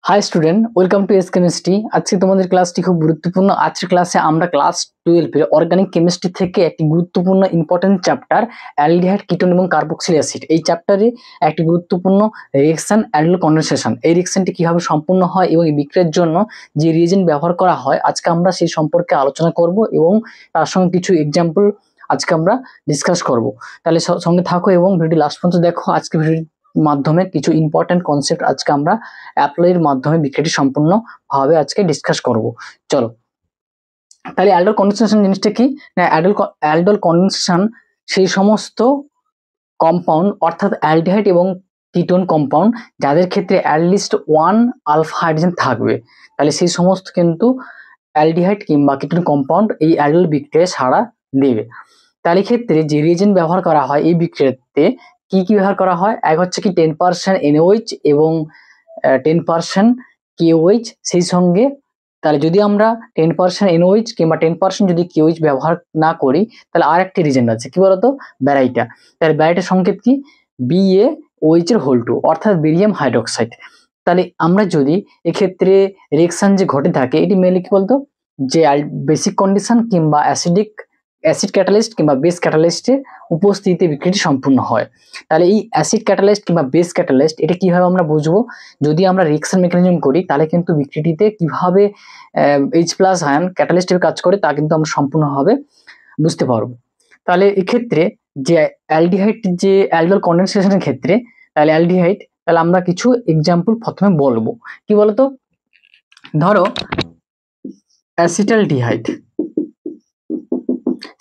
High student, welcome to S chemistry. আজকে তোমাদের ক্লাসটি খুব গুরুত্বপূর্ণ। আজকের ক্লাসে আমরা ক্লাস 12 অর্গানিক কেমিস্ট্রি থেকে একটি গুরুত্বপূর্ণ ইম্পর্টেন্ট চ্যাপ্টার অ্যালডিহাইড, কিটোন এবং কার্বক্সিল অ্যাসিড, এই চ্যাপ্টারে একটি গুরুত্বপূর্ণ রিঅ্যাকশন অ্যালডিহাইড কনডেনসেশন, এই রিঅ্যাকশনটি কিভাবে সম্পূর্ণ হয় এবং এই বিক্রিয়ার জন্য যে রিএজেন্ট ব্যবহার করা হয়, আজকে আমরা সেই সম্পর্কে আলোচনা করব এবং তার সঙ্গে কিছু এক্সাম্পল আজকে আমরা ডিসকাস করব। তাহলে সঙ্গে থাকো এবং ভিডিও লাস্ট পর্যন্ত দেখো। আজকে ভিডিও মাধ্যমে কিছু ইম্পর্টেন্ট কনসেপ্ট আজকে আমরা অ্যাপ্লাইয়ের মাধ্যমে বিক্রিয়াটি সম্পূর্ণভাবে আজকে ডিসকাস করব। চলো, তাহলে অ্যালডোল কনডেনসেশন জিনিসটা কি না? অ্যালডোল কনডেনসেশন সেই সমস্ত কম্পাউন্ড অর্থাৎ অ্যালডিহাইড এবং কিটোন কম্পাউন্ড যাদের ক্ষেত্রে অ্যাটলিস্ট ওয়ান আলফা হাইড্রোজেন থাকবে, তাহলে সেই সমস্ত কিন্তু অ্যালডিহাইড কিংবা কিটোন কম্পাউন্ড এই অ্যালডোল বিক্রিয়ায় সাড়া দেবে। তার ক্ষেত্রে যে রিএজেন্ট ব্যবহার করা হয় এই বিক্রিয়াতে কি কি ব্যবহার করা হয়? এক হচ্ছে কি 10% NaOH এবং 10% KOH, সেই সঙ্গে তাহলে যদি আমরা 10% NaOH কিংবা 10% যদি KOH ব্যবহার না করি, তাহলে আর একটি রিজেন্ট আছে, কি বলতো? ব্যারাইটা। তাহলে ব্যারাইটার সংকেত কি? BaOH এর হোল 2 অর্থাৎ বেরিয়াম হাইড্রোক্সাইড। তাহলে আমরা যদি এক্ষেত্রে রিঅ্যাকশন যে ঘটে থাকে এটি মেনলি কি বলতো, যে বেসিক কন্ডিশন কিংবা অ্যাসিড ক্যাটালিস্ট কিংবা বেস ক্যাটালিস্টের উপস্থিতিতে বিক্রিয়াটি সম্পূর্ণ হয়। তাহলে এই অ্যাসিড ক্যাটালিস্ট কিংবা বেস ক্যাটালিস্ট এটা কিভাবে আমরা বুঝবো? যদি আমরা রিঅ্যাকশন মেকানিজম করি তাহলে কিন্তু বিক্রিয়াটিতে কিভাবে H+ আয়ন ক্যাটালিস্ট হিসেবে কাজ করে তা কিন্তু আমরা সম্পূর্ণভাবে বুঝতে পারবো। তাহলে এক্ষেত্রে যে অ্যালডিহাইড, যে অ্যালডোল কনডেনসেশনের ক্ষেত্রে, তাহলে অ্যালডিহাইড, তাহলে আমরা কিছু এক্সাম্পল প্রথমে বলবো। কি বলতো? ধরো acetaldehyde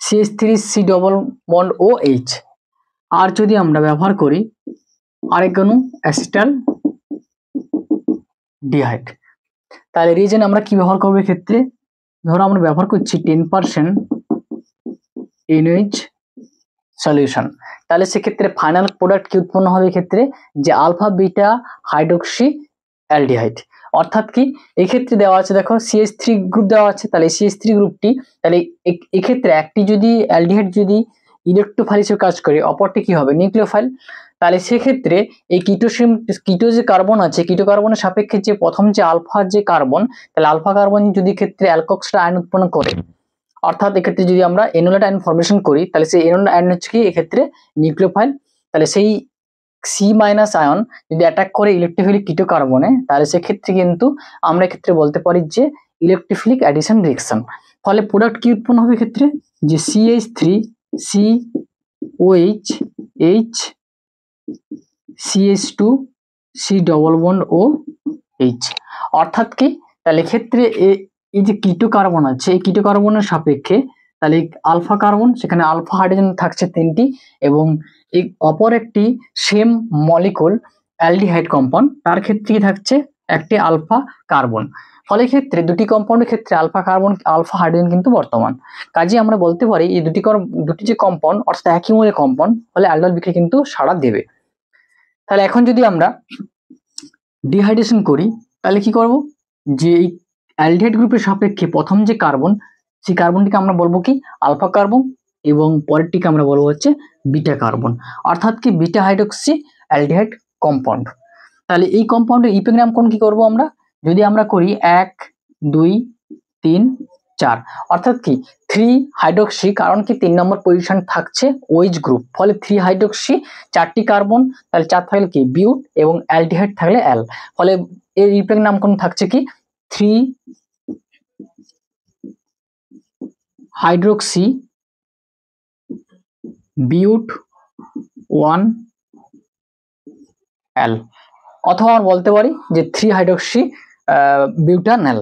CH3C double bond OH, আর যদি আমরা ব্যবহার করি আরেক অণু অ্যাসিটাল ডিহাইড, তাহলে রিজেন আমরা কি ব্যবহার করবো এক্ষেত্রে? ধরো আমরা ব্যবহার করছি 10% NaOH সলিউশন, তাহলে সেক্ষেত্রে ফাইনাল প্রোডাক্ট কি উৎপন্ন হবে এক্ষেত্রে? যে আলফা বিটা হাইড্রোক্সি অ্যালডিহাইড। অর্থাৎ কি এক্ষেত্রে দেওয়া আছে, দেখো CH3 গ্রুপ দেওয়া আছে, তাহলে CH3 গ্রুপটি, তাহলে এক্ষেত্রে একটি যদি অ্যালডিহাইড যদি ইলেকট্রোফাইল হিসেবে কাজ করে, অপরটি কি হবে? নিউক্লিওফাইল। তাহলে সেক্ষেত্রে এই কিটো যে কার্বন আছে, কিটো কার্বনের সাপেক্ষে যে প্রথম যে আলফা যে কার্বন, তাহলে আলফা কার্বন যদি ক্ষেত্রে অ্যালকক্সিড আয়ন উৎপন্ন করে, অর্থাৎ এক্ষেত্রে যদি আমরা এনোলেট আয়ন ফরমেশন করি, তাহলে সেই এনোলেট আয়ন হচ্ছে কি এক্ষেত্রে নিউক্লিওফাইল। তাহলে সেই C- আয়ন যদি অ্যাটাক করে ইলেকট্রোফিলিক কিটো কার্বনে, তাহলে সেক্ষেত্রে কিন্তু আমরা এক্ষেত্রে বলতে পারি যে ইলেকট্রোফিলিক অ্যাডিশন রিঅ্যাকশন। ফলে প্রোডাক্ট কি উৎপন্ন হবে এক্ষেত্রে? যে CH3COH CH2C double bond OH। অর্থাৎ কি? তাহলে এক্ষেত্রে এই যে কিটো কার্বন আছে, এই কিটো কার্বনের সাপেক্ষে তাহলে আলফা কার্বন, সেখানে আলফা হাইড্রোজেন থাকছে 3টি, এবং এই অপর একটি সেম মলিকুল অ্যালডিহাইড কম্পাউন্ড, তার ক্ষেত্রে কি থাকছে? একটি আলফা কার্বন। ফলে ক্ষেত্রে দুটি কম্পাউন্ডের ক্ষেত্রে আলফা কার্বন আলফা হাইড্রোজেন কিন্তু বর্তমান। কাজে আমরা বলতে পারি এই দুটি যে কম্পাউন্ড অর্থাৎ একই মূলের কম্পাউন্ড, ফলে অ্যালডোল বিক্রিয়া কিন্তু সাড়া দেবে। তাহলে এখন যদি আমরা ডিহাইড্রেশন করি, তাহলে কি করব? যে এই অ্যালডিহাইড গ্রুপের সাপেক্ষে প্রথম যে কার্বন, সেই কার্বনটিকে আমরা বলবো কি? আলফা কার্বন, এবং পরেরটিকে আমরা বলবো হচ্ছে বিটা কার্বন, অর্থাৎ কি বিটা হাইড্রোক্সি অ্যালডিহাইড কম্পাউন্ড। তাহলে এই কম্পাউন্ডের ইপিক নামকরণ কি করব আমরা? যদি আমরা করি 1 2 3 4, অর্থাৎ কি 3 হাইড্রোক্সি, কারণ কি 3 নম্বর পজিশন থাকছে OH গ্রুপ, ফলে 3 হাইড্রোক্সি, 4টি কার্বন, তাহলে 4 থাকলে কি বিউট, এবং অ্যালডিহাইড থাকলে অ্যাল, ফলে এর ইপিক নামকরণ থাকছে কি 3 হাইড্রোক্সি বিউট 1 অ্যাল, অথবা আমরা বলতে পারি যে 3 হাইড্রোক্সি বিউটানল।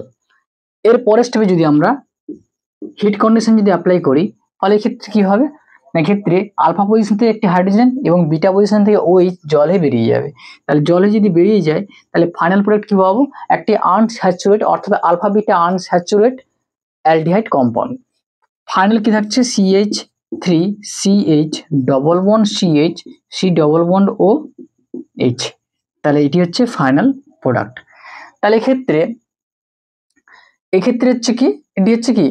এর পরের স্টেপে যদি আমরা হিট কন্ডিশন যদি অ্যাপ্লাই করি, তাহলে এক্ষেত্রে কি হবে? এক্ষেত্রে আলফা পজিশন থেকে একটি হাইড্রোজেন এবং বিটা পজিশন থেকে OH জলে বেরিয়ে যাবে। তাহলে জলে যদি বেরিয়ে যায়, তাহলে ফাইনাল প্রোডাক্ট কি পাবো? একটি আনস্যাচুরেট অর্থাৎ alpha beta unsaturate aldehyde compound. Final কি থাকছে? CH3CH double bond CH C double bond OH। তাহলে এটি হচ্ছে ফাইনাল প্রোডাক্ট। তাহলে এক্ষেত্রে হচ্ছে কি, এটি হচ্ছে কি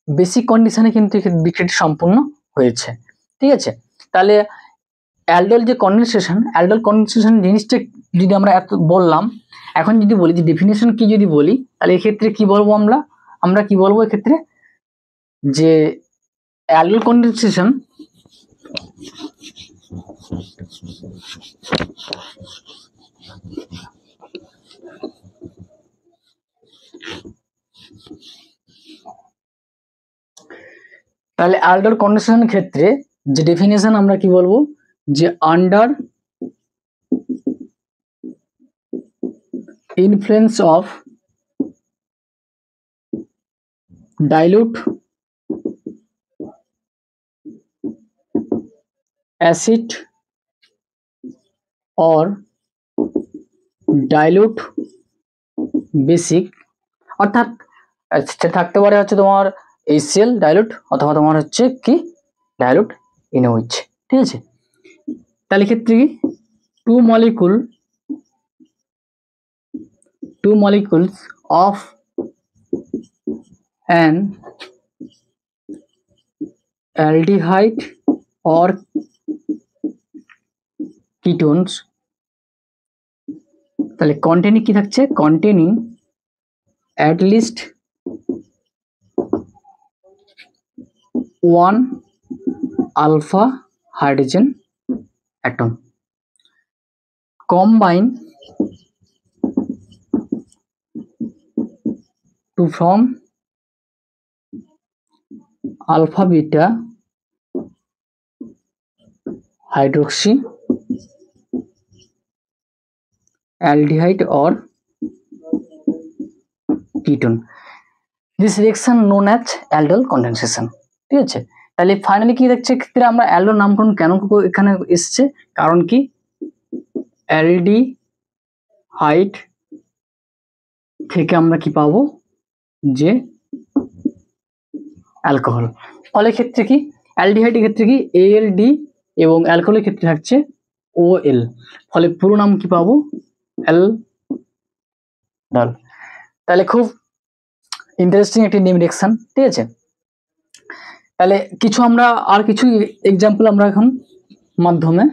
বেসিক কন্ডিশনে কিন্তু বিক্রিয়াটি সম্পূর্ণ হয়েছে। ঠিক আছে, তাহলে অ্যালডোল যে কনডেনসেশন জিনিসটা যদি আমরা এত বললাম, এখন যদি বলি যে ডেফিনেশন কি যদি বলি, তাহলে এক্ষেত্রে কি বলবো আমরা কি বলবো এক্ষেত্রে, যে অ্যালডোল কনডেনসেশন তাহলে অ্যালডোল কনডেনসেশনের ক্ষেত্রে যে ডেফিনেশন আমরা কি বলবো, যে under influence of dilute acid or dilute basic, অর্থাৎ থাকতে পারে হচ্ছে তোমার HCl ডাইলুট অথবা তোমার হচ্ছে কি ডাইলুট NaOH, ঠিক আছে। তাহলে ক্ষেত্রে কি two molecules of an aldehyde or ketones, তাহলে কন্টেনিং কি থাকছে, containing at least one alpha hydrogen atom combine to form alpha beta hydroxy aldehyde or ketone. This reaction known as aldol condensation, ঠিক আছে। তাহলে ফাইনালি কি দেখছে, ক্ষেত্রে আমরা অ্যালডোল নামকরণ কেন এখানে এসছে, কারণ কি অ্যালডিহাইড থেকে আমরা কি পাবো, যে অ্যালকোহল। ফলে ক্ষেত্রে কি অ্যালডিহাইডের ক্ষেত্রে কি ALD এবং অ্যালকোহলের ক্ষেত্রে থাকছে OL, ফলে পুরো নাম কি পাবো, অ্যালডল। তাহলে খুব ইন্টারেস্টিং একটি নেম রিঅ্যাকশন, ঠিক আছে। তাহলে কিছু আমরা আর কিছু এক্সাম্পল আমরা এখন মাধ্যমে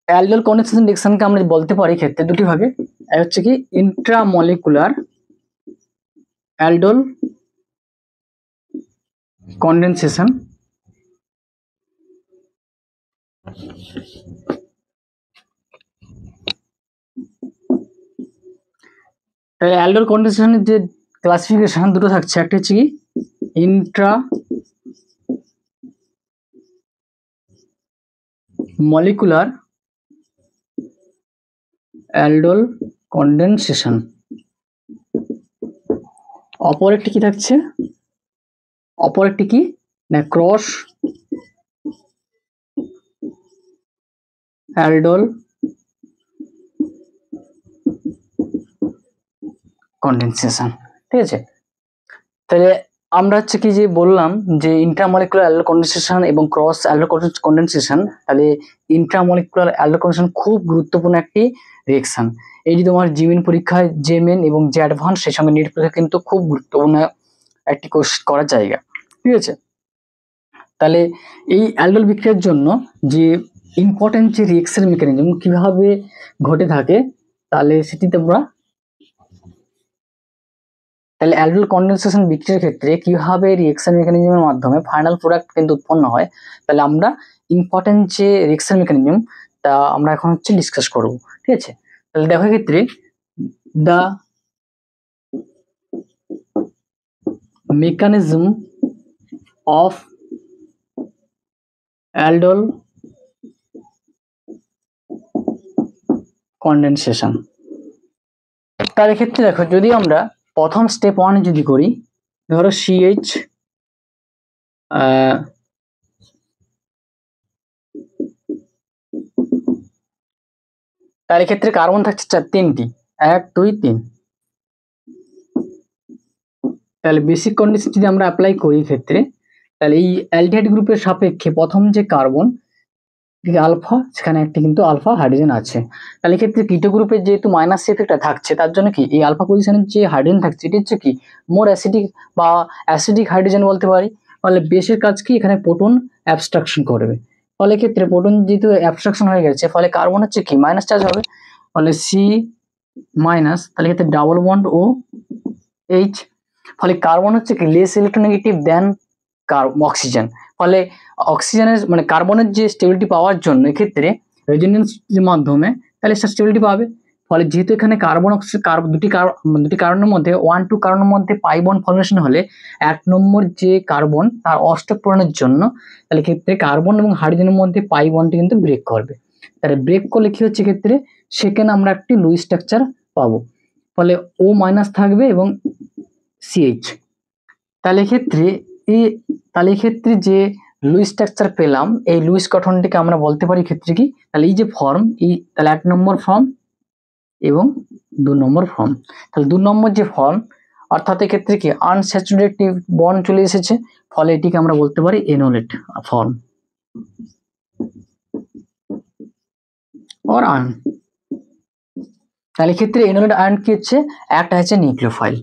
অ্যালডোল কন্ডেনসেশন রিঅ্যাকশনকে আমরা বলতে পারি ক্ষেত্রে দুটি ভাগে, এক হচ্ছে কি ইন্ট্রামলিকুলার অ্যালডোল কন্ডেনসেশন, তাহলে অ্যালডোল কন্ডেনসেশনের যে ক্লাসিফিকেশন দুটো থাকছে, একটা হচ্ছে কি ইন্ট্রামলিকুলার অ্যালডোল কন্ডেনসেশন, অপরেরটি কি থাকছে, অপরেরটি কি না ক্রস অ্যালডোল কন্ডেনসেশন, ঠিক আছে। তাহলে আমরা হচ্ছে কি যে বললাম যে ইন্ট্রামলিকুলার অ্যালডোল কন্ডেনসেশন এবং ক্রস অ্যালডোল কন্ডেনসেশন, তাহলে ইন্ট্রামলিকুলার অ্যালডোল কন্ডেনসেশন খুব গুরুত্বপূর্ণ একটি রিঅ্যাকশন। এই যে তোমার জিমেন পরীক্ষায় জেমেন এবং যে অ্যাডভান্স, সেই সঙ্গে নেট পরীক্ষা কিন্তু খুব গুরুত্বপূর্ণ একটি কোশ্চেন করার জায়গা, ঠিক আছে। তাহলে এই অ্যালডোল বিক্রিয়ার জন্য যে ইম্পর্টেন্ট যে রিঅ্যাকশন মেকানিজম কিভাবে ঘটে থাকে, তাহলে সেটি তোমরা, তাহলে অ্যালডোল কন্ডেনসেশন বিক্রিয়ার ক্ষেত্রে কিভাবে রিঅ্যাকশন মেকানিজমের মাধ্যমে ফাইনাল প্রোডাক্ট কিন্তু উৎপন্ন হয়, তাহলে আমরা ইম্পর্টেন্ট যে রিঅ্যাকশন মেকানিজম তা আমরা এখন হচ্ছে ডিসকাস করব, ঠিক আছে। তাহলে দেখো ক্ষেত্রে the mechanism of aldol condensation, তার ক্ষেত্রে দেখো যদি আমরা প্রথম স্টেপ 1 যদি করি, ধরো CH তার ক্ষেত্রে কার্বন থাকছে 3টি, 1 2 3। তাহলে বেসিক কন্ডিশন যদি আমরা অ্যাপ্লাই করি ক্ষেত্রে, তাহলে এই অ্যালডিহাইড গ্রুপের সাপেক্ষে প্রথম যে কার্বন আলফা, সেখানে একটি কিন্তু আলফা হাইড্রোজেন আছে। তাহলে এক্ষেত্রে কিটো গ্রুপের যেহেতু মাইনাস এফেক্টটা থাকছে, তার জন্য কি এই আলফা পজিশনের যে হাইড্রোজেন থাকছে এটি হচ্ছে কি মোর অ্যাসিডিক বা অ্যাসিডিক হাইড্রোজেন বলতে পারি। ফলে বেসের কাজ কি এখানে প্রোটন অ্যাবস্ট্রাকশন করবে। ফলে ক্ষেত্রে প্রোটন যেহেতু অ্যাবস্ট্রাকশন হয়ে গেছে, ফলে কার্বন হচ্ছে কি মাইনাস চার্জ হবে। ফলে সি মাইনাস, তাহলে ক্ষেত্রে ডাবল বন্ড ও এইচ। ফলে কার্বন হচ্ছে কি লেস ইলেকট্রোনেগেটিভ দেন অক্সিজেন। ফলে অক্সিজেনের মানে কার্বনের যে স্টেবিলিটি পাওয়ার জন্য এক্ষেত্রে রেজোনেন্স মাধ্যমে তাহলে স্টেবিলিটি পাবে। ফলে যেহেতু এখানে কার্বন দুটি কার্বনের মধ্যে 1-2 কার্বনের মধ্যে পাই বন্ড ফর্মেশন হলে 1 নম্বর যে কার্বন তার অষ্টক পূরণের জন্য তাহলে ক্ষেত্রে কার্বন এবং হাইড্রোজেনের মধ্যে পাই বন্ডটি কিন্তু ব্রেক করবে। তাহলে ব্রেক করলে কি হচ্ছে ক্ষেত্রে সেখানে আমরা একটি লুইস স্ট্রাকচার পাবো। ফলে ও মাইনাস থাকবে এবং সিএইচ। তাহলে ক্ষেত্রে যে লুইস স্ট্রাকচার পেলাম, এই লুইস গঠনটিকে আমরা বলতে পারি ক্ষেত্রে কি তাহলে এই যে ফর্ম এই তাহলে 1 নম্বর ফর্ম এবং 2 নম্বর ফর্ম। তাহলে 2 নম্বর যে ফর্ম অর্থাৎ এক্ষেত্রে কি আনস্যাচুরেটেড বন্ড চলে এসেছে, ফলে এটিকে আমরা বলতে পারি এনোলেট ফর্ম অর আয়ন। তাহলে ক্ষেত্রে এনোলেট আয়ন কি হচ্ছে একটা হচ্ছে নিউক্লিওফাইল।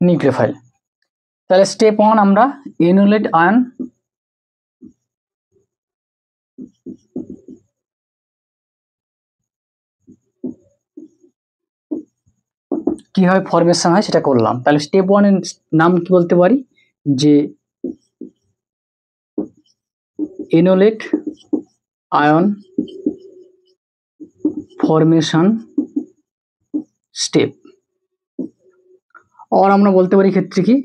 নিউক্লিওফাইল। তাহলে স্টেপ 1 আমরা এনোলেট আয়ন কিভাবে ফরমেশন হয় সেটা করলাম। তাহলে স্টেপ 1 এর নাম কি বলতে পারি যে এনোলেট আয়ন ফরমেশন স্টেপ। আর আমরা বলতে পারি ক্ষেত্রে কি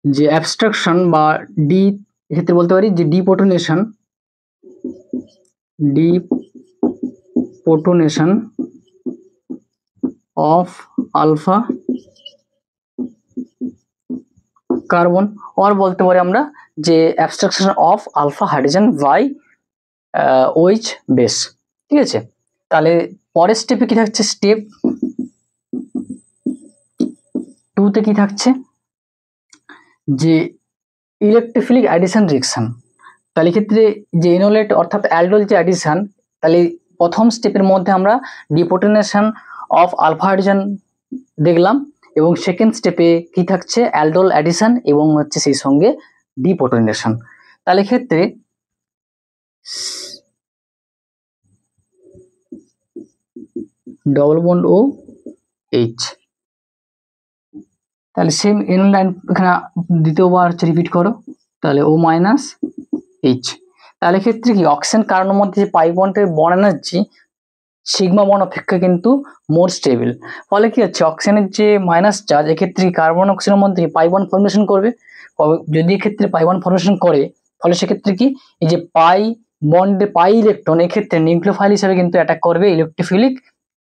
যে অ্যাবস্ট্রাকশন বা ডি ক্ষেত্রে বলতে পারি যে ডিপোটোনেশন অফ আলফা কার্বন। আর বলতে পারি আমরা যে abstraction of alpha hydrogen by OH base. ঠিক আছে। তাহলে পরের স্টেপে কি থাকছে, স্টেপ 2 তে কি থাকছে যে ইলেকট্রোফিলিক অ্যাডিশন রিঅ্যাকশন। তাহলে ক্ষেত্রে যে এনোলেট অর্থাৎ অ্যালডোল যে অ্যাডিশন, তাহলে প্রথম স্টেপের মধ্যে আমরা ডিপোটোনেশন অফ আলফা হাইড্রোজেন দেখলাম এবং সেকেন্ড স্টেপে কি থাকছে অ্যালডোল অ্যাডিশন এবং হচ্ছে সেই সঙ্গে ডিপোটোনেশন। তাহলে ক্ষেত্রে ডবল বন্ড ও এইচ। তাহলে সেম এনোল লাইন এখানে দ্বিতীয়বার হচ্ছে রিপিট করো, তাহলে ও মাইনাস এইচ। তাহলে ক্ষেত্রে কি অক্সিজেন কার্বনের মধ্যে যে পাই বন্ডের বন্ড এনার্জি সিগমা বন্ড অপেক্ষা কিন্তু মোর স্টেবল। ফলে কি হচ্ছে অক্সিজেনের যে মাইনাস চার্জ এক্ষেত্রে কার্বন অক্সিজেনের মধ্যে পাই বন্ড ফর্মেশন করবে। যদি এক্ষেত্রে পাই বন্ড ফর্মেশন করে ফলে সেক্ষেত্রে কি এই যে পাই বন্ডে পাই ইলেকট্রন এক্ষেত্রে নিউক্লিওফাইল হিসেবে কিন্তু অ্যাটাক করবে ইলেকট্রোফিলিক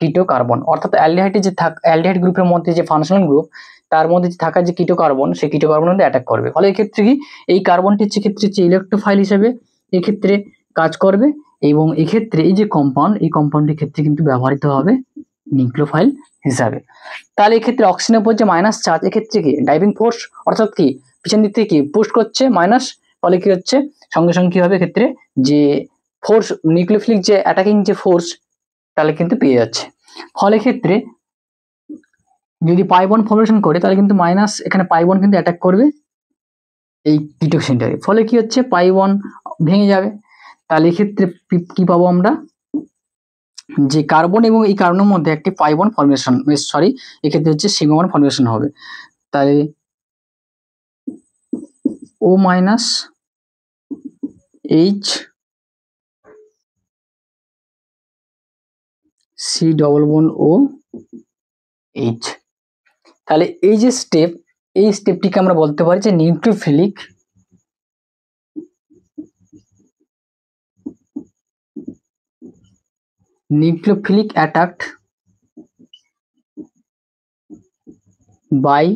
কিটো কার্বন। অর্থাৎ অ্যালডিহাইড যে অ্যালডিহাইড গ্রুপের মধ্যে যে ফাংশনাল গ্রুপ তার মধ্যে থাকা যে কিটো কার্বন সেই কিটো কার্বনের মধ্যে অ্যাটাক করবে। ফলে এক্ষেত্রে কি এই কার্বনটি হচ্ছে ক্ষেত্রে হচ্ছে ইলেকট্রোফাইল হিসেবে এক্ষেত্রে কাজ করবে এবং এক্ষেত্রে এই যে কম্পাউন্ড এই কম্পাউন্ডের ক্ষেত্রে কিন্তু ব্যবহৃত হবে নিউক্লিওফাইল হিসাবে। তাহলে এক্ষেত্রে অক্সিজেনের উপর যে মাইনাস চার্জ এক্ষেত্রে কি ড্রাইভিং ফোর্স অর্থাৎ কি পিছন দিক থেকে কি পুশ করছে মাইনাস। ফলে কি হচ্ছে সঙ্গে সঙ্গে কি হবে ক্ষেত্রে যে ফোর্স নিউক্লিওফিলিক যে অ্যাটাকিং যে ফোর্স তাহলে কিন্তু পেয়ে যাচ্ছে। ফলে ক্ষেত্রে যদি পাই বন্ড ফর্মেশন করে তাহলে কিন্তু মাইনাস এখানে পাই বন্ড কিন্তু অ্যাটাক করবে এই কিটো সেন্টারে। ফলে কি হচ্ছে পাই বন্ড ভেঙে যাবে। তাহলে এক্ষেত্রে কি পাবো আমরা যে কার্বন এবং এই কার্বনের মধ্যে একটি পাই বন্ড ফর্মেশন এক্ষেত্রে হচ্ছে সিগমা বন্ড ফর্মেশন হবে। তাহলে O minus H C double bond O H. তাহলে এই যে স্টেপ এই স্টেপটিকে আমরা বলতে পারি যে নিউক্লিওফিলিক অ্যাটাক বাই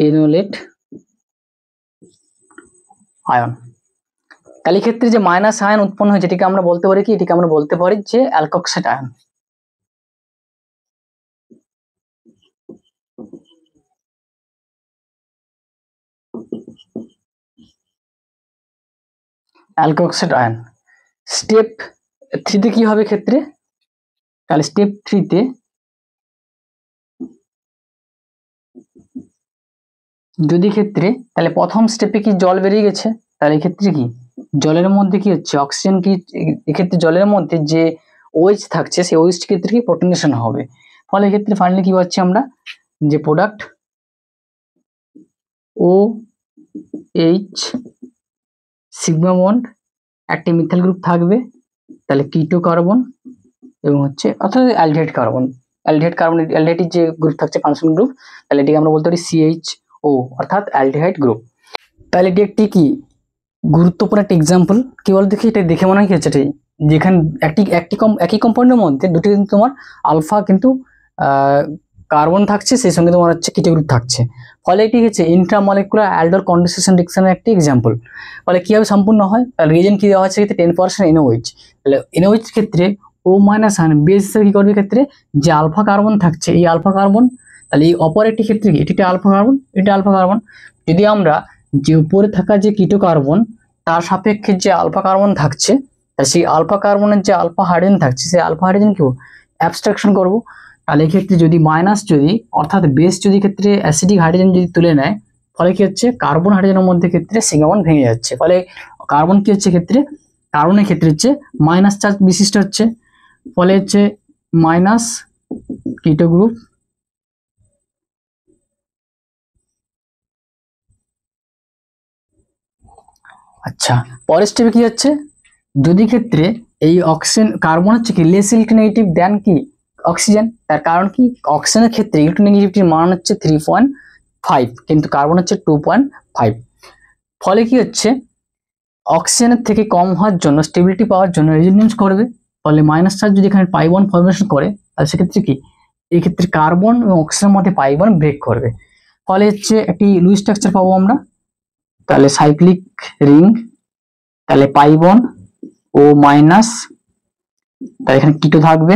এনোলেট আয়ন। তাহলে ক্ষেত্রে যে মাইনাস আয়ন উৎপন্ন হয়েছে এটিকে আমরা বলতে পারি কি এটিকে আমরা বলতে পারি যে অ্যালকক্সাইড আয়ন। অ্যালকোক্সাইড আয়ন। স্টেপ 3 কি হবে ক্ষেত্রে, তাহলে স্টেপ 3 যদি ক্ষেত্রে, তাহলে প্রথম স্টেপে কি জল বেরিয়ে গেছে, তাহলে এক্ষেত্রে কি জলের মধ্যে কি হচ্ছে অক্সিজেন, কি এক্ষেত্রে জলের মধ্যে যে OH থাকছে সেই OH ক্ষেত্রে কি প্রোটনেশন হবে, ফলে এক্ষেত্রে ফাইনালি কি পাচ্ছি আমরা, যে প্রোডাক্ট OH সিগমা বন্ড, একটা মিথাইল গ্রুপ থাকবে, তাহলে কিটো কার্বন এবং হচ্ছে অর্থাৎ অ্যালডিহাইড কার্বন, অ্যালডিহাইডের যে গ্রুপ থাকছে ফাংশন গ্রুপ, তাহলে এটিকে আমরা বলতে পারি CHO অর্থাৎ অ্যালডিহাইড গ্রুপ। তাহলে এটি একটি কি গুরুত্বপূর্ণ একটা এক্সাম্পল। কি বল দেখি, এটা দেখে মনে হয় কি হচ্ছে, যেখানে একই কম্পাউন্ডের মধ্যে দুটি কিন্তু তোমার আলফা কিন্তু কার্বন থাকছে, সেই সঙ্গে তোমার হচ্ছে কিটো গ্রুপ থাকছে, ফলে এটি হচ্ছে ইন্ট্রামলিকুলার অ্যালডোর কন্ডেনসেশন রিঅ্যাকশনের একটি এক্সাম্পল। ফলে কিভাবে সম্পূর্ণ হয়, তাহলে রিয়েজেন্ট কি দেওয়া হচ্ছে, 10% NaOH, তাহলে NaOH ক্ষেত্রে O- আয়ন বেস হিসেবে কি করবে, ক্ষেত্রে যে আলফা কার্বন থাকছে এই আলফা কার্বন, তাহলে এই অপর একটি ক্ষেত্রে কি এটি আলফা কার্বন, এটা আলফা কার্বন, যদি আমরা যে উপরে থাকা যে কিটো কার্বন তার সাপেক্ষে যে আলফা কার্বন থাকছে, তাহলে সেই আলফা কার্বনের যে আলফা হাইড্রোজেন থাকছে সেই আলফা হাইড্রোজেন কি অ্যাবস্ট্রাকশন করব, তাহলে এক্ষেত্রে যদি মাইনাস, যদি অর্থাৎ বেস যদি ক্ষেত্রে অ্যাসিডিক হাইড্রোজেন যদি তুলে নেয়, ফলে কি হচ্ছে কার্বন হাইড্রোজেনের মধ্যে ক্ষেত্রে সিগমা বন্ড ভেঙে যাচ্ছে, ফলে কার্বন কি হচ্ছে ক্ষেত্রে, কার্বনের ক্ষেত্রে হচ্ছে মাইনাস চার্জ বিশিষ্ট হচ্ছে, ফলে হচ্ছে মাইনাস কিটো গ্রুপ, আচ্ছা পরের স্টেপে কি হচ্ছে, যদি ক্ষেত্রে এই অক্সিজেন কার্বন হচ্ছে কি লেস ইলেকট্রোনেগেটিভ দেন কি অক্সিজেন, তার কারণ কি অক্সিজেনের ক্ষেত্রে ইলেকট্রোনেগেটিভিটির মান হচ্ছে 3.5 কিন্তু কার্বন হচ্ছে 2.5, ফলে কি হচ্ছে অক্সিজেনের থেকে কম হওয়ার জন্য, স্টেবিলিটি পাওয়ার জন্য রেজোনেন্স করবে, ফলে মাইনাস চার্জ যদি এখানে পাই বন্ড ফরমেশন করে, তাহলে সেক্ষেত্রে কি এই ক্ষেত্রে কার্বন এবং অক্সিজেনের মধ্যে পাই বন্ড ব্রেক করবে, ফলে হচ্ছে একটি লুইস স্ট্রাকচার পাবো আমরা, তাহলে সাইক্লিক রিং, তাহলে পাই বন্ড O-, তাহলে এখানে কিটো থাকবে,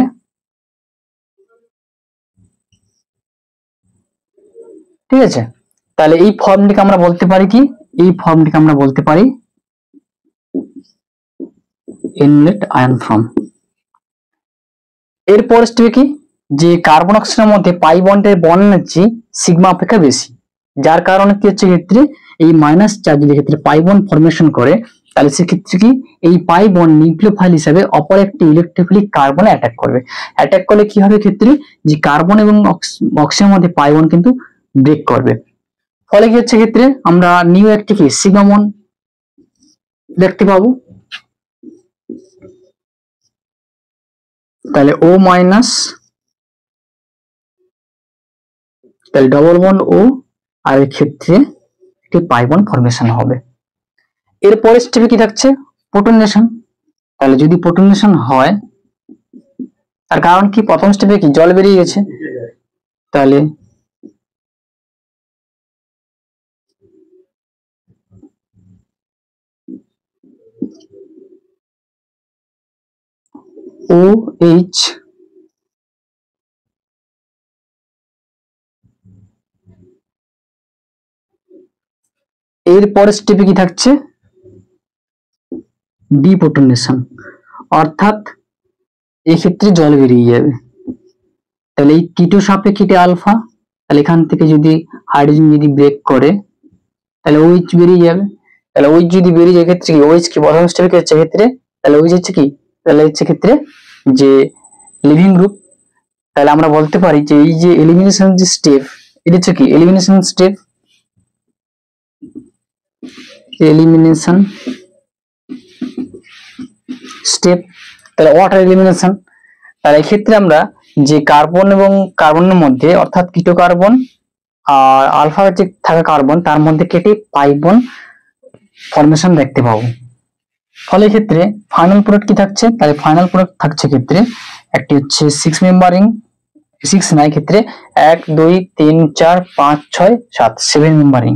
ঠিক আছে, তাহলে এই ফর্মটিকে আমরা বলতে পারি কি, এই ফর্মটিকে আমরা বলতে পারি ইনলেট আয়ন ফর্ম। এরপর স্টেপে কি, যে কার্বন অক্সিজেনের মধ্যে পাই বন্ডের বন্ড হচ্ছে সিগমা অপেক্ষা বেশি, যার কারণে কি হচ্ছে ক্ষেত্রে এই মাইনাস চার্জ যদি ক্ষেত্রে পাই বন্ড ফরমেশন করে, তাহলে সেক্ষেত্রে কি এই পাই বন্ড নিউক্লিওফাইল হিসাবে অপর একটি ইলেকট্রোফিলিক কার্বনে অ্যাটাক করবে, অ্যাটাক করলে কি হবে ক্ষেত্রে, যে কার্বন এবং অক্সিজেনের মধ্যে পাই বন্ড কিন্তু ব্রেক করবে, ফলে কি হচ্ছে ক্ষেত্রে আমরা নিউ একটি কি সিগমা বন্ড দেখতে পাবো, তাহলে O-, তাহলে ডবল বন্ড O, আর এর ক্ষেত্রে একটি পাই বন্ড ফরমেশন হবে। এরপরের স্টেপে কি থাকছে, প্রোটনেশন, তাহলে যদি প্রোটনেশন হয়, তার কারণ কি প্রথম স্টেপে কি জল বেরিয়ে গেছে, তাহলে OH এরপরের স্টেপে কি থাকছে ডিপ্রোটনেশন, অর্থাৎ এক্ষেত্রে জল বেরিয়ে যাবে, তাহলে এই কিটো সাপেক্ষে আলফা, তাহলে এখান থেকে যদি হাইড্রোজেন যদি ব্রেক করে তাহলে OH বেরিয়ে যাবে, তাহলে OH যদি বেরিয়ে যায় ক্ষেত্রে কি OH কি প্রথম স্টেপে কি হচ্ছে ক্ষেত্রে, তাহলে OH হচ্ছে কি, তাহলে হচ্ছে ক্ষেত্রে যে লিভিং গ্রুপ, তাহলে আমরা বলতে পারি যে এই যে এলিমিনেশন যে স্টেপ, এটা হচ্ছে কি এলিমিনেশন স্টেপ, এলিমিনেশন স্টেপ, তাহলে ওয়াটার এলিমিনেশন, তাহলে এক্ষেত্রে আমরা যে কার্বন এবং কার্বনের মধ্যে অর্থাৎ কিটো কার্বন আর আলফা যে থাকা কার্বন তার মধ্যে কেটে পাই বন্ড ফরমেশন দেখতে পাবো, ফলে ক্ষেত্রে ফাইনাল প্রোডাক্ট কি থাকছে, তাহলে ফাইনাল প্রোডাক্ট থাকছে ক্ষেত্রে একটি হচ্ছে 6 মেম্বার রিং, 6 নাই ক্ষেত্রে 1 2 3 4 5 6 7 7 মেম্বার রিং,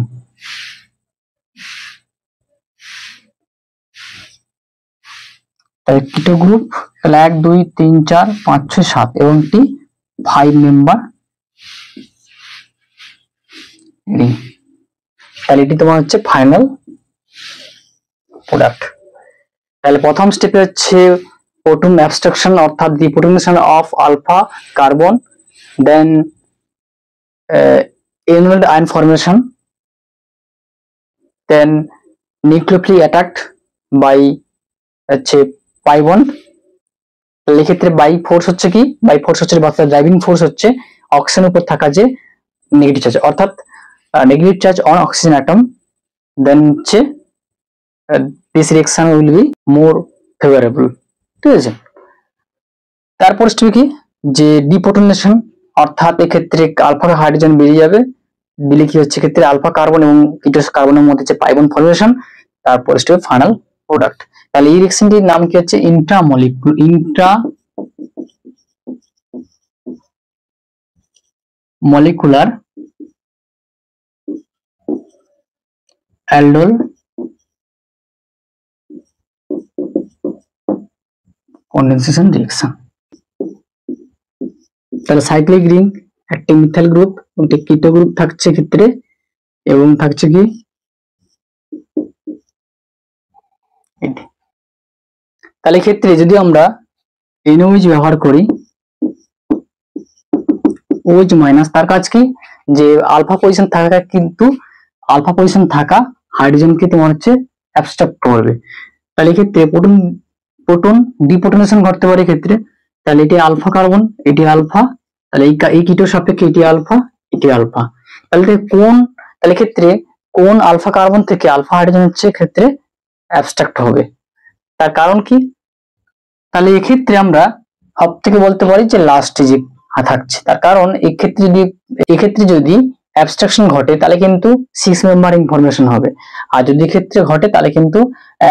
তাহলে কিটো গ্রুপ, তাহলে 1 2 3 4 5 6 7 এবং একটি 5 মেম্বার রিং, তাহলে এটি তোমার হচ্ছে ফাইনাল প্রোডাক্ট। তাহলে প্রথম স্টেপে হচ্ছে প্রোটন অ্যাবস্ট্রাকশন অর্থাৎ deprotonation of alpha carbon, then annular ion formation, then nucleophily attacked by হচ্ছে পাই বন্ড। এই ক্ষেত্রে বাই ফোর্স হচ্ছে কি, বাই ফোর্স হচ্ছে বা ড্রাইভিং ফোর্স হচ্ছে অক্সিজেনের উপর থাকা যে নেগেটিভ চার্জ, অর্থাৎ negative charge on oxygen atom, then হচ্ছে this reaction will be more favourable. ঠিক আছে, তারপর স্টেপ কি, যে ডিপ্রোটনেশন অর্থাৎ এক্ষেত্রে আলফা হাইড্রোজেন বেরিয়ে যাবে, দিলে কি হচ্ছে ক্ষেত্রে আলফা কার্বন এবং কিটোস কার্বনের মধ্যে যে পাই বন্ড ফর্মেশন, তারপর স্টেপ ফাইনাল প্রোডাক্ট। তাহলে এই রিঅ্যাকশনটির নাম কি হচ্ছে ইন্ট্রামলিকুলার অ্যালডোল কন্ডেনসেশন রিঅ্যাকশন। তাহলে সাইক্লিক রিং একটি মিথাইল গ্রুপ এবং একটি কিটো গ্রুপ থাকছে ক্ষেত্রে, এবং থাকছে কি তাহলে ক্ষেত্রে যদি আমরা NOH ব্যবহার করি, OH মাইনাস, তার কাজ কি, যে আলফা পজিশন থাকা, কিন্তু আলফা পজিশন থাকা হাইড্রোজেনকে তোমার হচ্ছে অ্যাবস্ট্রাক্ট করবে। তাহলে এক্ষেত্রে প্রোটন ডিপ্রোটনেশন ঘটতে পারে ক্ষেত্রে। তাহলে এটি আলফা কার্বন, এটি আলফা, তাহলে এই কিটোর সাপেক্ষে এটি আলফা, এটি আলফা। তাহলে ক্ষেত্রে কোন আলফা কার্বন থেকে আলফা হাইড্রোজেন হচ্ছে ক্ষেত্রে অ্যাবস্ট্রাক্ট হবে, তার কারণ কি, তাহলে এক্ষেত্রে আমরা সব থেকে বলতে পারি যে লাস্ট যে থাকছে, তার কারণ এক্ষেত্রে যদি অ্যাবস্ট্রাকশন ঘটে তাহলে কিন্তু 6 মেম্বার ইনফরমেশন হবে, আর যদি ক্ষেত্রে ঘটে তাহলে কিন্তু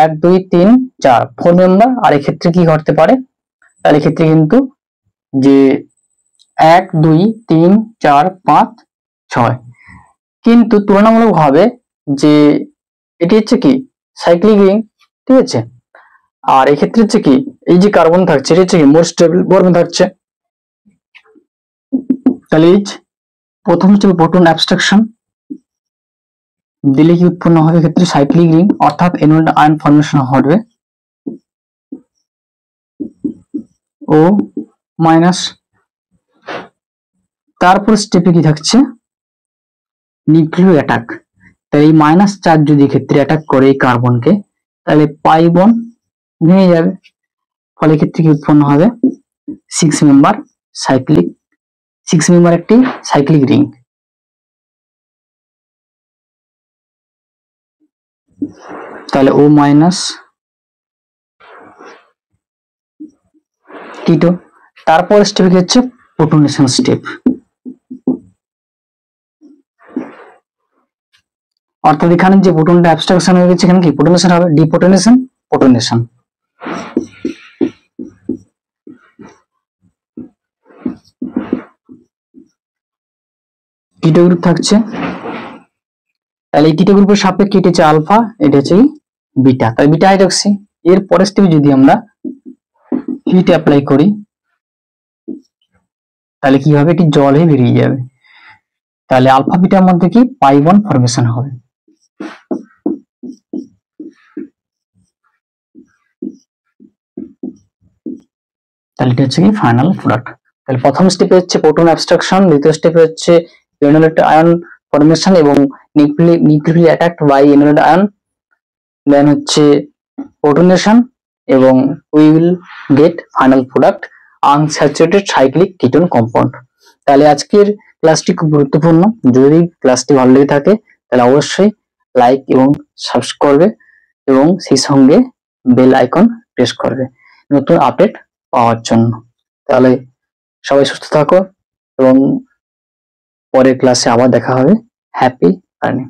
1 2 3 4 4 মেম্বার। আর এক্ষেত্রে কি ঘটতে পারে, তাহলে ক্ষেত্রে কিন্তু যে 1 2 3 4 5 6, কিন্তু তুলনামূলক ভাবে যে এটি হচ্ছে কি সাইক্লিক রিং। ঠিক আছে, আর এক্ষেত্রে হচ্ছে কি এই যে কার্বন থাকছে এটা হচ্ছে কি মোর স্টেবল কার্বন থাকছে। তাহলে প্রথম হচ্ছে প্রোটন অ্যাবস্ট্রাকশন দিলে কি উৎপন্ন হবে ক্ষেত্রে সাইক্লিক রিং, অর্থাৎ অ্যানুয়াল আয়ন ফর্মেশন হবে ও মাইনাস। তারপর স্টেপে কি থাকছে নিউক্লিয় অ্যাটাক। তাহলে এই মাইনাস চার্জ যদি ক্ষেত্রে অ্যাটাক করে এই কার্বনকে, তাহলে পাই বন্ড ভেঙে যাবে, ফলে ক্ষেত্রে কি উৎপন্ন হবে 6 মেম্বার একটি সাইক্লিক রিং। তাহলে ও মাইনাস কিটো। তারপর স্টেপ হচ্ছে প্রোটনেশন স্টেপ, অর্থাৎ এখানে যে প্রোটনটা অ্যাবস্ট্রাকশন হয়ে গেছে এখানে কি প্রোটনেশন হবে, ডিপ্রোটনেশন প্রোটনেশন। কিটো গ্রুপ থাকছে, তাহলে এই কিটো গ্রুপের সাপেক্ষে এটা হচ্ছে আলফা, এটা হচ্ছে বিটা, তাই বিটা হাইড্রক্সি। এর পরের স্টেপে যদি আমরা হিট অ্যাপ্লাই করি তাহলে কি হবে, এটি জল হয়ে বেরিয়ে যাবে, তাহলে আলফা বিটার মধ্যে কি পাই বন্ড ফর্মেশন হবে। তাহলে এটা হচ্ছে কি ফাইনাল প্রোডাক্ট। তাহলে প্রথম স্টেপে হচ্ছে প্রোটন অ্যাবস্ট্রাকশন, দ্বিতীয় স্টেপে হচ্ছে অ্যানুয়াল আয়ন ফর্মেশন এবং নিউক্লিয়ারলি অ্যাটাকড বাই অ্যানুয়াল আয়ন, দেন হচ্ছে প্রোটনেশন, এবং we will get final product unsaturated cyclic ketone compound. তাহলে আজকের ক্লাসটি খুব গুরুত্বপূর্ণ, যদি ক্লাসটি ভালো লেগে থাকে তাহলে অবশ্যই লাইক এবং সাবস্ক্রাইব করবে এবং সেই সঙ্গে বেল আইকন প্রেস করবে নতুন আপডেট পাওয়ার জন্য। তাহলে সবাই সুস্থ থাকো এবং পরের ক্লাসে আবার দেখা হবে। Happy learning.